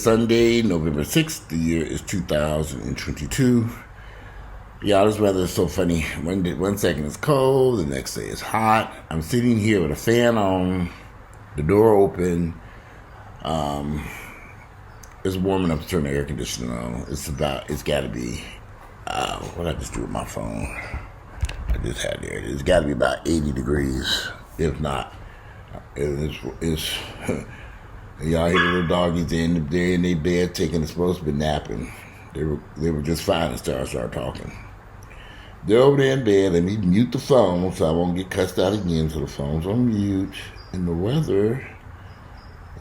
Sunday, November 6th. The year is 2022. Y'all, this weather is so funny. One second it's cold, the next day it's hot. I'm sitting here with a fan on, the door open. It's warm enough to turn the air conditioner on. It's got to be, what did I just do with my phone? I just had there. It's got to be about 80 degrees, if not. It's y'all hear the little doggies they're in their bed taking, they're supposed to be napping. They were just fine until I started talking. They're over there in bed. Let me mute the phone so I won't get cussed out again. So the phone's on mute. And the weather,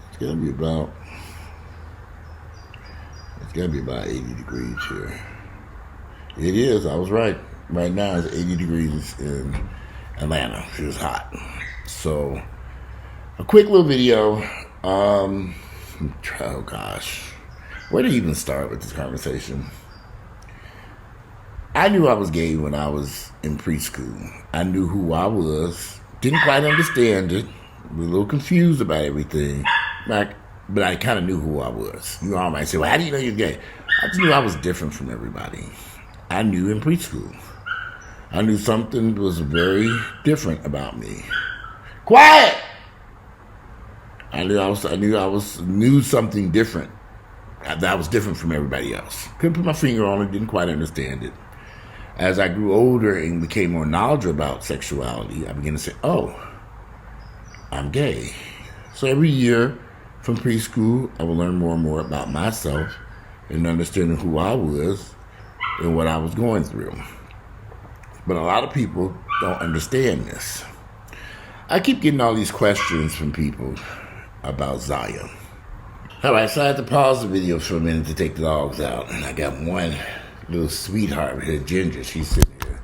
it's gotta be about 80 degrees here. It is. I was right. Right now it's 80 degrees in Atlanta. It was hot. So a quick little video. Oh gosh, where to even start with this conversation? I knew I was gay when I was in preschool. I knew who I was. Didn't quite understand it. Was a little confused about everything. But I kind of knew who I was. You all might say, well, how do you know you're gay? I just knew I was different from everybody. I knew in preschool. I knew something was very different about me. Quiet! I knew something different. That was different from everybody else. Couldn't put my finger on it, didn't quite understand it. As I grew older and became more knowledgeable about sexuality, I began to say, oh, I'm gay. So every year from preschool, I would learn more and more about myself and understanding who I was and what I was going through. But a lot of people don't understand this. I keep getting all these questions from people about Zaya. All right, so I had to pause the video for a minute to take the dogs out. And I got one little sweetheart here, Ginger. She's sitting here.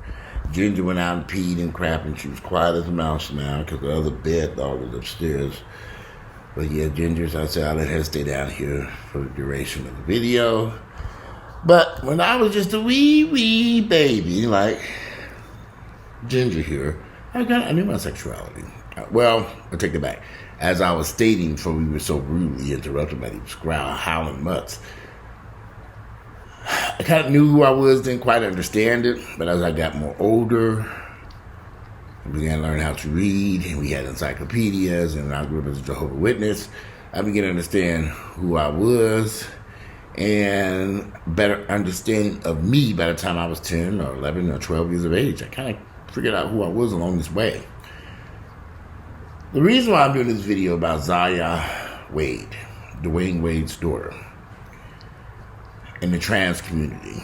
Ginger went out and peed and crap, and she was quiet as a mouse now because the other bed dog was upstairs. But yeah, Ginger, so I said I'll let her stay down here for the duration of the video. But when I was just a wee baby, like Ginger here, I knew my sexuality. Well, I'll take it back. As I was stating before we were so rudely interrupted by these howling mutts, I kind of knew who I was, didn't quite understand it, but as I got more older, I began to learn how to read, and we had encyclopedias, and I grew up as a Jehovah's Witness. I began to understand who I was, and better understanding of me by the time I was 10 or 11 or 12 years of age. I kind of figured out who I was along this way. The reason why I'm doing this video about Zaya Wade, Dwayne Wade's daughter, in the trans community,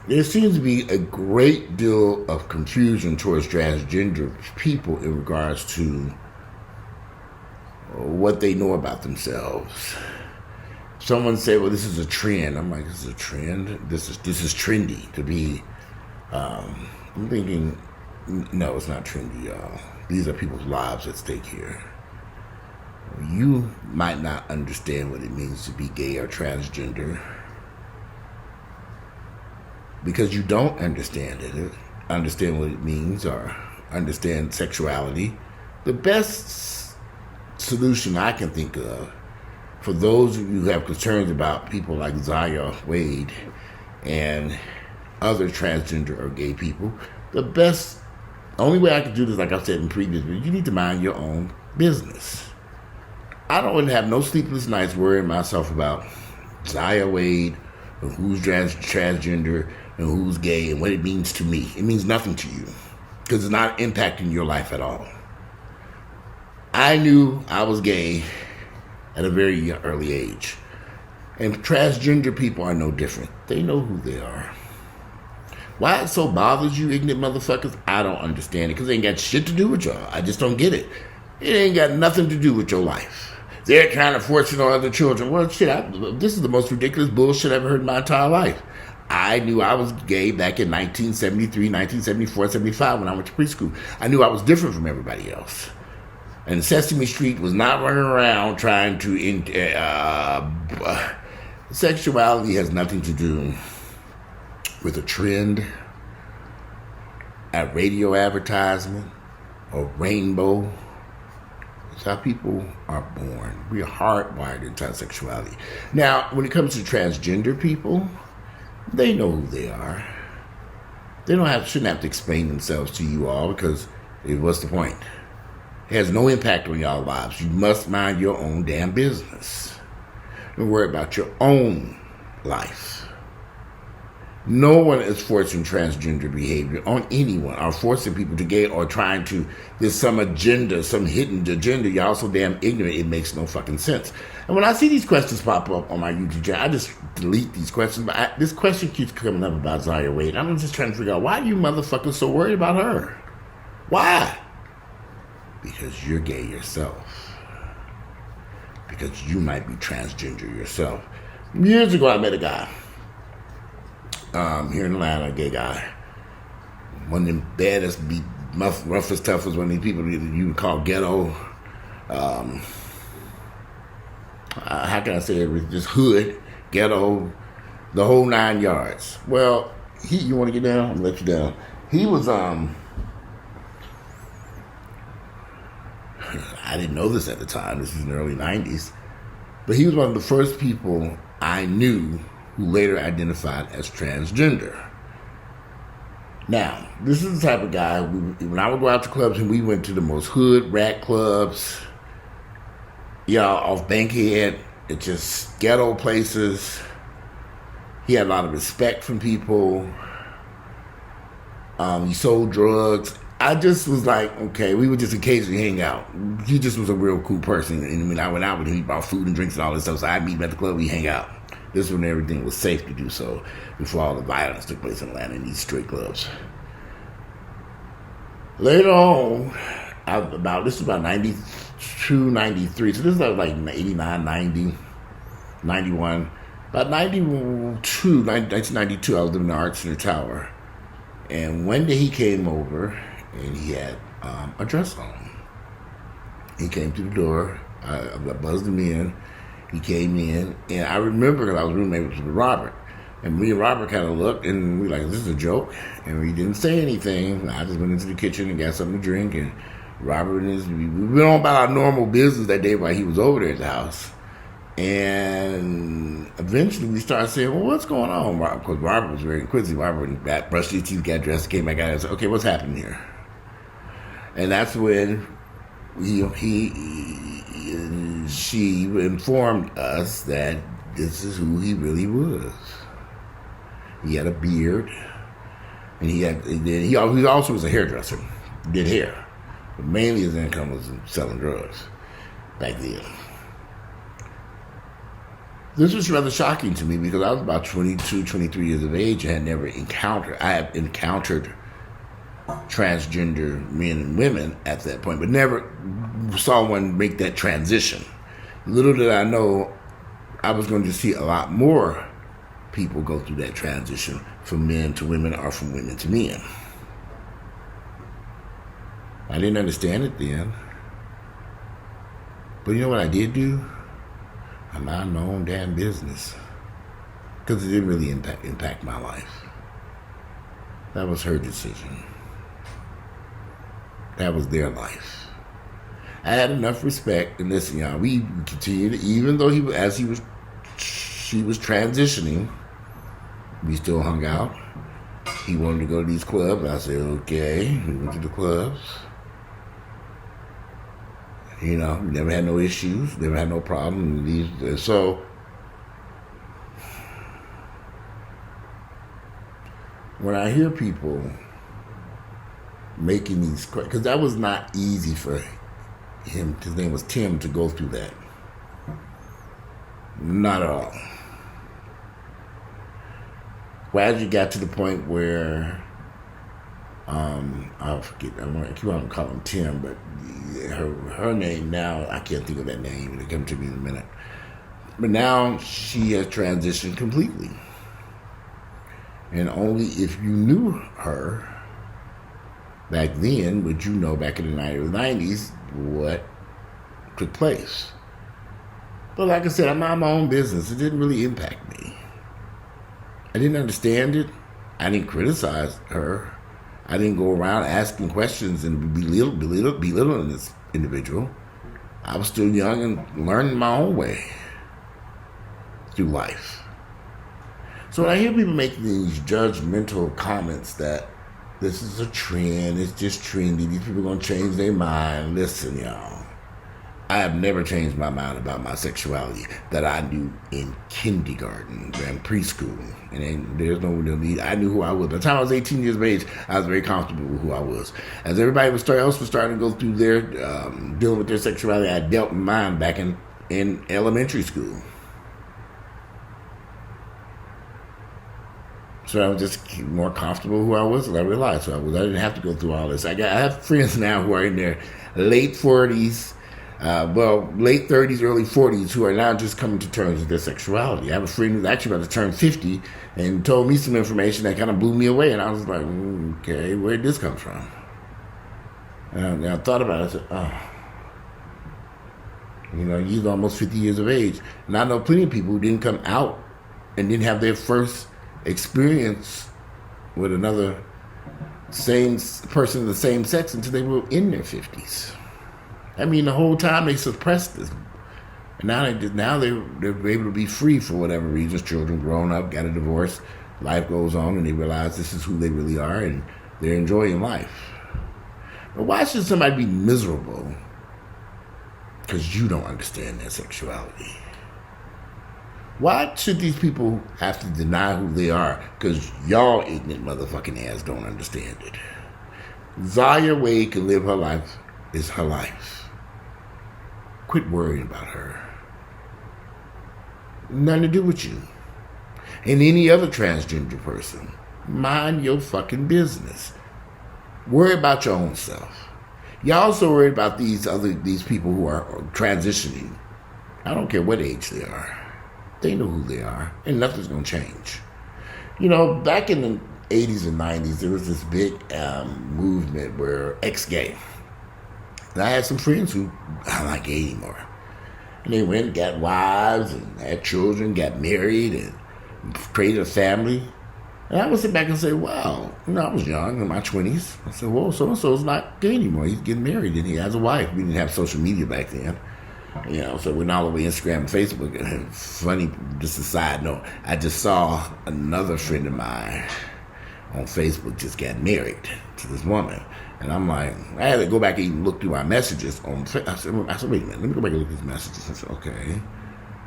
there seems to be a great deal of confusion towards transgender people in regards to what they know about themselves. Someone said, well, this is a trend. I'm like, this is a trend? This is trendy to be. I'm thinking, no, it's not trendy, y'all. These are people's lives at stake here. You might not understand what it means to be gay or transgender because you don't understand it, understand what it means or understand sexuality. The best solution I can think of for those of you who have concerns about people like Zaya Wade and other transgender or gay people, only way I can do this, like I said in previous videos, you need to mind your own business. I don't want to have no sleepless nights worrying myself about Zaya Wade and who's transgender and who's gay and what it means to me. It means nothing to you because it's not impacting your life at all. I knew I was gay at a very early age. And transgender people are no different. They know who they are. Why it so bothers you, ignorant motherfuckers, I don't understand it because it ain't got shit to do with y'all. I just don't get it. It ain't got nothing to do with your life. They're trying to force it on other children. Well, shit, this is the most ridiculous bullshit I've ever heard in my entire life. I knew I was gay back in 1973, 1974, 75 when I went to preschool. I knew I was different from everybody else. And Sesame Street was not running around trying to... sexuality has nothing to do with a trend, a radio advertisement, or rainbow. It's how people are born. We are hardwired into sexuality. Now, when it comes to transgender people, they know who they are. They shouldn't have to explain themselves to you all because what's the point? It has no impact on y'all lives. You must mind your own damn business. Don't worry about your own life. No one is forcing transgender behavior on anyone, or forcing people to gay, or trying to. There's some agenda, some hidden agenda. Y'all so damn ignorant, it makes no fucking sense. And when I see these questions pop up on my YouTube channel, I just delete these questions. But this question keeps coming up about Zaya Wade. I'm just trying to figure out, why are you motherfuckers so worried about her? Why? Because you're gay yourself. Because you might be transgender yourself. Years ago, I met a guy. Here in Atlanta, a gay guy. One of them baddest, roughest, toughest, one of these people that you would call ghetto. How can I say it? Just hood, ghetto, the whole 9 yards. Well, you want to get down? I'm going to let you down. He was, I didn't know this at the time. This was in the early 90s. But he was one of the first people I knew who later identified as transgender. Now, this is the type of guy, when I would go out to clubs, and we went to the most hood rat clubs, off Bankhead, it's just ghetto places. He had a lot of respect from people. He sold drugs. I just was like, okay, we would just occasionally hang out. He just was a real cool person. And when I went out with him, he brought food and drinks and all this stuff. So I'd meet him at the club, we hang out. This is when everything was safe to do so, before all the violence took place in Atlanta in these straight clubs. Later on, this was about 92, 93. So this is like 89, 90, 91. About 1992, I was living in the Arts Center Tower. And one day he came over, and he had a dress on. He came to the door. I buzzed him in. He came in, and I remember because I was roommates with Robert. And me and Robert kind of looked, and we were like, is this a joke? And we didn't say anything. I just went into the kitchen and got something to drink, and Robert we went on about our normal business that day while he was over there at the house. And eventually we started saying, well, what's going on? Because Robert was very inquisitive. Robert brushed his teeth, got dressed, came back out and said, okay, what's happening here? And that's when she informed us that this is who he really was. He had a beard, and he also was a hairdresser, did hair. But mainly his income was in selling drugs back then. This was rather shocking to me because I was about 22, 23 years of age and I had encountered transgender men and women at that point, but never saw one make that transition. Little did I know I was going to see a lot more people go through that transition from men to women or from women to men. I didn't understand it then. But you know what I did do? I mind my own damn business. Because it didn't really impact my life. That was her decision. That was their life. I had enough respect, and listen, y'all, we continued, even though she was transitioning, we still hung out. He wanted to go to these clubs. I said, okay. We went to the clubs. We never had no issues, never had no problem. So, when I hear people making these, because that was not easy for him, his name was Tim, to go through that. Not at all. Glad you got to the point where, I forget, I keep on calling him Tim, but her name now, I can't think of that name, it'll come to me in a minute. But now she has transitioned completely. And only if you knew her back then would you know back in the 90s what took place. But like I said, I mind my own business. It didn't really impact me. I didn't understand it. I didn't criticize her. I didn't go around asking questions and belittling this individual. I was still young and learning my own way through life. So when I hear people making these judgmental comments that this is a trend, it's just trendy, these people are going to change their mind. Listen, y'all. I have never changed my mind about my sexuality that I knew in kindergarten and preschool. And there's no real need. I knew who I was. By the time I was 18 years of age, I was very comfortable with who I was. As everybody else was starting to go through their, dealing with their sexuality, I dealt with mine back in elementary school. So I was just more comfortable who I was than I realized who I was. I didn't have to go through all this. I have friends now who are in their late 40s, late 30s, early 40s, who are now just coming to terms with their sexuality. I have a friend who's actually about to turn 50 and told me some information that kind of blew me away. And I was like, okay, where did this come from? And I thought about it. I said, he's almost 50 years of age. And I know plenty of people who didn't come out and didn't have their first experience with another same person of the same sex until they were in their 50s. I mean, the whole time they suppressed this. And now they're able to be free for whatever reasons. Children grown up, got a divorce, life goes on, and they realize this is who they really are, and they're enjoying life. But why should somebody be miserable because you don't understand their sexuality? Why should these people have to deny who they are because y'all ignorant motherfucking ass don't understand it? Zaya Wade can live her life. It's her life. Quit worrying about her. Nothing to do with you. And any other transgender person. Mind your fucking business. Worry about your own self. Y'all also worry about these people who are transitioning. I don't care what age they are. They know who they are, and nothing's going to change. Back in the 80s and 90s, there was this big movement where ex-gay. And I had some friends who are not gay anymore. And they went and got wives and had children, got married, and created a family. And I would sit back and say, wow, I was young, in my 20s. I said, well, so-and-so's not gay anymore. He's getting married, and he has a wife. We didn't have social media back then. So we're all over Instagram and Facebook. And funny, just a side note, I just saw another friend of mine on Facebook just got married to this woman. And I'm like, I had to go back and even look through my messages on Facebook. I said, wait a minute, let me go back and look at his messages. I said, okay.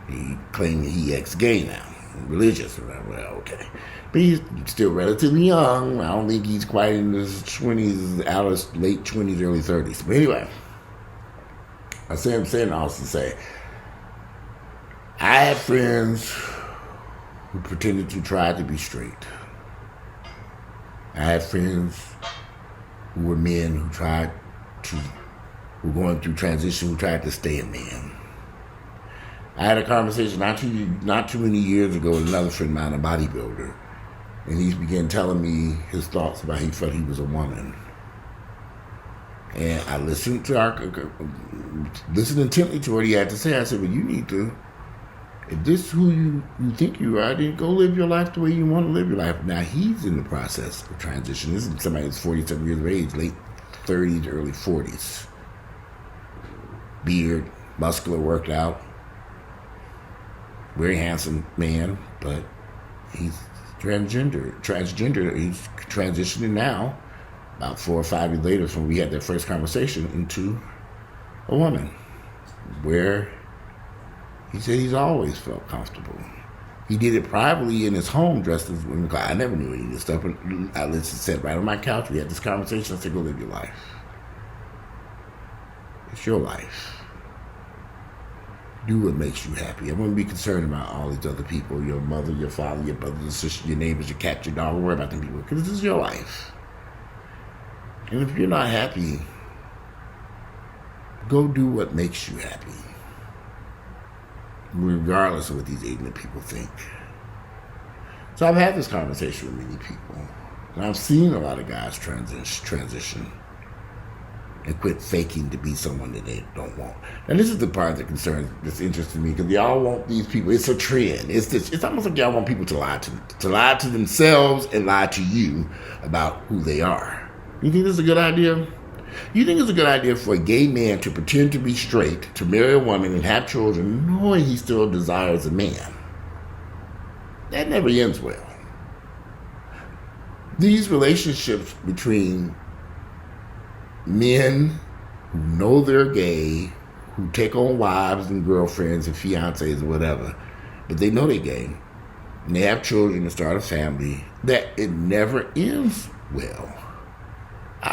He claimed he ex-gay now, religious. Well, okay. But he's still relatively young. I don't think he's quite in his 20s, out of late 20s, early 30s. But anyway, I'm saying all to say, I had friends who pretended to try to be straight. I had friends who were men who were going through transition, who tried to stay a man. I had a conversation not too many years ago with another friend of mine, a bodybuilder, and he began telling me his thoughts about he felt he was a woman. And I listened intently to what he had to say. I said, well, you need to, if this is who you think you are, then go live your life the way you want to live your life. Now, he's in the process of transition. This is somebody that's 47 years of age, late 30s, early 40s. Beard, muscular, worked out. Very handsome man, but he's transgender. He's transitioning now, about 4 or 5 years later from we had that first conversation, into a woman, where he said he's always felt comfortable. He did it privately in his home, dressed as a woman. I never knew any of this stuff, but I just sat right on my couch. We had this conversation. I said, go live your life. It's your life. Do what makes you happy. I wouldn't be concerned about all these other people, your mother, your father, your brothers, your sister, your neighbors, your cat, your dog. Don't worry about them people, because this is your life. And if you're not happy, go do what makes you happy, regardless of what these ignorant people think. So I've had this conversation with many people, and I've seen a lot of guys transition and quit faking to be someone that they don't want. And this is the part that's interesting me, because y'all want these people. It's a trend. It's almost like y'all want people to lie to themselves and lie to you about who they are. You think this is a good idea? You think it's a good idea for a gay man to pretend to be straight, to marry a woman and have children, knowing he still desires a man? That never ends well. These relationships between men who know they're gay, who take on wives and girlfriends and fiancés or whatever, but they know they're gay, and they have children and start a family, that it never ends well.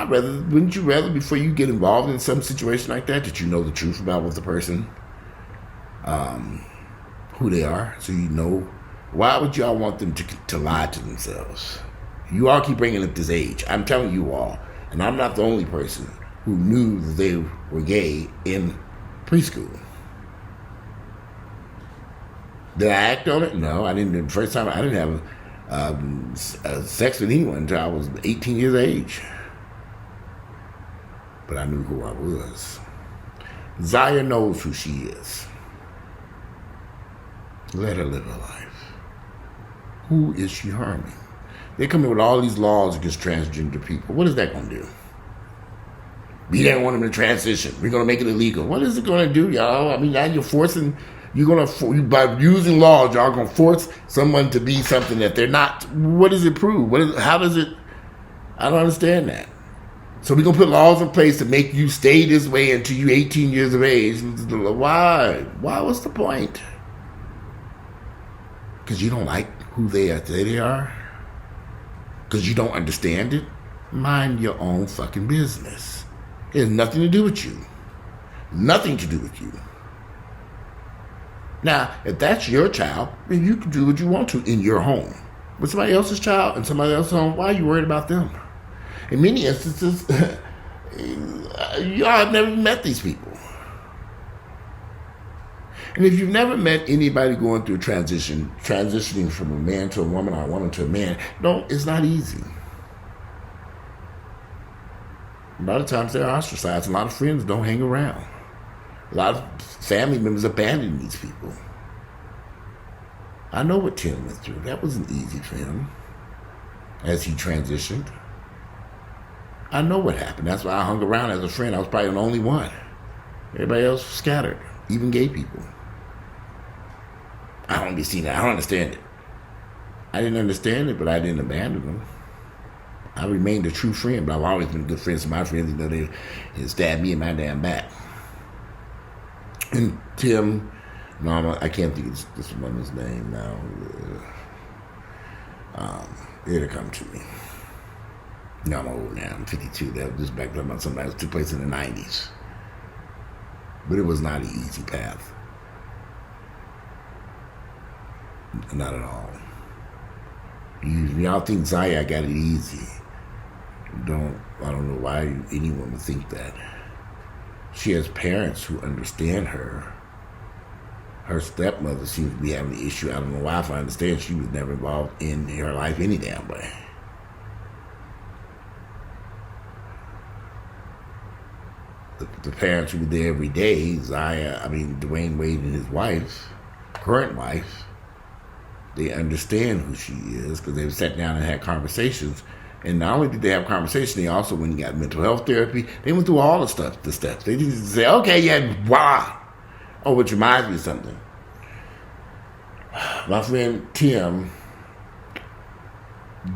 Wouldn't you rather, before you get involved in some situation like that you know the truth about what the person, who they are, so you know? Why would y'all want them to lie to themselves? You all keep bringing up this age. I'm telling you all, and I'm not the only person who knew that they were gay in preschool. Did I act on it? No, I didn't. The first time I didn't have sex with anyone until I was 18 years of age. But I knew who I was. Zaya knows who she is. Let her live her life. Who is she harming? They come in with all these laws against transgender people. What is that going to do? We don't want them to transition. We're going to make it illegal. What is it going to do, y'all? I mean, now you're forcing, by using laws, y'all going to force someone to be something that they're not. What does it prove? How does it? I don't understand that. So we're going to put laws in place to make you stay this way until you're 18 years of age. Why? What's the point? Because you don't like who they are? Because you don't understand it? Mind your own fucking business. It has nothing to do with you. Nothing to do with you. Now, if that's your child, then you can do what you want to in your home. With somebody else's child and somebody else's home, why are you worried about them? In many instances, y'all have never met these people. And if you've never met anybody going through a transitioning from a man to a woman or a woman to a man, no, it's not easy. A lot of times they're ostracized. A lot of friends don't hang around. A lot of family members abandon these people. I know what Tim went through. That wasn't easy for him as he transitioned. I know what happened. That's why I hung around as a friend. I was probably the only one. Everybody else was scattered, even gay people. I don't be seeing that. I don't understand it. I didn't understand it, but I didn't abandon them. I remained a true friend, but I've always been good friends with my friends. You know, they stabbed me in my damn back. And Tim, no, I can't think of this woman's name now. It'll come to me. No, I'm old now. I'm 52. That was just back then about something that took place in the 90s. But it was not an easy path. Not at all. Y'all think Zaya got it easy. I don't know why anyone would think that. She has parents who understand her. Her stepmother seems to be having the issue. I don't know why. If I understand, she was never involved in her life any damn way. The parents who were there every day, Dwayne Wade and his wife, current wife, they understand who she is because they've sat down and had conversations. And not only did they have conversations, they also went and got mental health therapy. They went through all the steps. They didn't just say, okay, yeah, wow. Oh, which reminds me of something. My friend Tim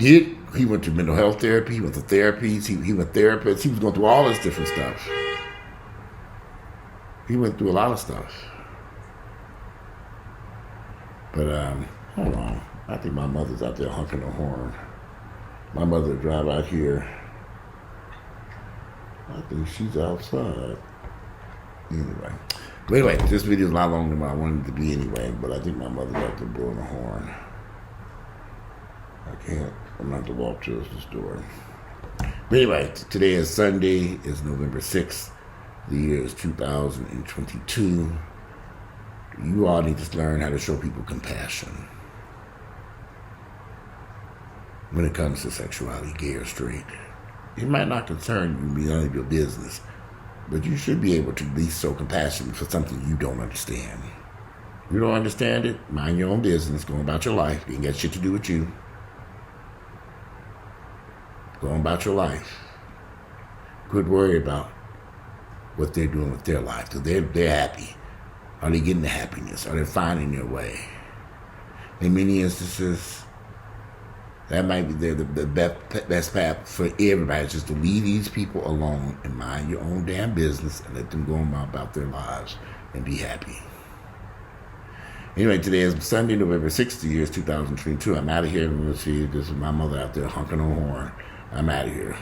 he went to mental health therapy, he went to therapies, he went therapists, he was going through all this different stuff. He went through a lot of stuff. But, hold on. I think my mother's out there honking her horn. My mother would drive out here. I think she's outside. Anyway, this video is a lot longer than what I wanted it to be anyway, but I think my mother's out there blowing a horn. I'm going to have to walk to the store. But anyway, today is Sunday. It's November 6th. The year is 2022. You all need to learn how to show people compassion when it comes to sexuality, gay or straight. It might not concern you, be none of your business, but you should be able to be so compassionate for something you don't understand. You don't understand it? Mind your own business. Go about your life. It ain't got shit to do with you. Go about your life. Quit worrying about what they're doing with their life. So they're happy. Are they getting the happiness? Are they finding their way? In many instances, that might be the best path for everybody, just to leave these people alone and mind your own damn business and let them go on about their lives and be happy. Anyway, today is Sunday, November 6th, the year is 2022. I'm out of here. We'll see. This is my mother out there honking her horn. I'm out of here.